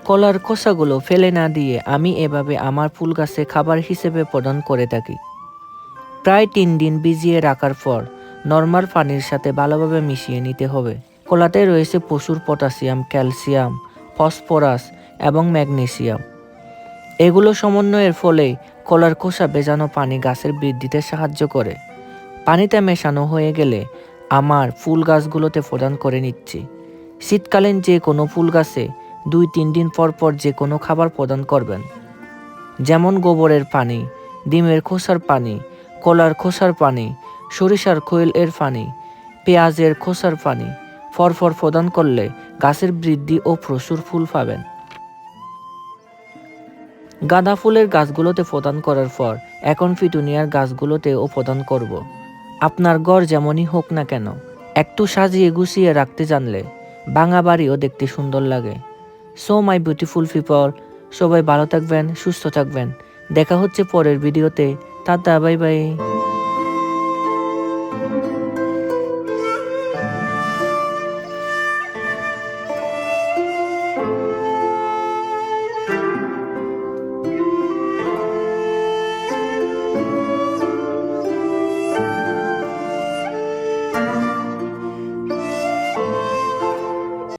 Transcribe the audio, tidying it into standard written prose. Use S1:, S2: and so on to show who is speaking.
S1: কলার খোসাগুলো ফেলে না দিয়ে আমি এভাবে আমার ফুল গাছে খাবার হিসেবে প্রদান করে থাকি। প্রায় 3 দিন ভিজিয়ে রাখার পর নর্মাল পানির সাথে ভালোভাবে মিশিয়ে নিতে হবে। কলাতে রয়েছে প্রচুর পটাশিয়াম, ক্যালসিয়াম, ফসফরাস এবং ম্যাগনেসিয়াম। এগুলো সমন্বয়ের ফলে কলার খোসা ভেজানো পানি গাছের বৃদ্ধিতে সাহায্য করে। পানিতে মেশানো হয়ে গেলে আমার ফুল গাছগুলোতে প্রদান করে নিচ্ছি। শীতকালীন যে কোনো ফুল গাছে 2-3 দিন পর পর যে কোনো খাবার প্রদান করবেন, যেমন গোবরের পানি, ডিমের খোসার পানি, কলার খোসার পানি, সরিষার খৈল এর পানি, পেঁয়াজের খোসার পানি ফরফর প্রদান করলে গাছের বৃদ্ধি ও প্রচুর ফুল পাবেন। গাঁদা ফুলের গাছগুলোতে প্রদান করার পর এখন পিটুনিয়ার গাছগুলোতেও প্রদান করব। আপনার ঘর যেমনই হোক না কেন, একটু সাজিয়ে গুছিয়ে রাখতে জানলে ভাঙা বাড়িও দেখতে সুন্দর লাগে। সো মাই বিউটিফুল পিপল, সবাই ভালো থাকবেন, সুস্থ থাকবেন। দেখা হচ্ছে পরের ভিডিওতে। Tata, bye bye.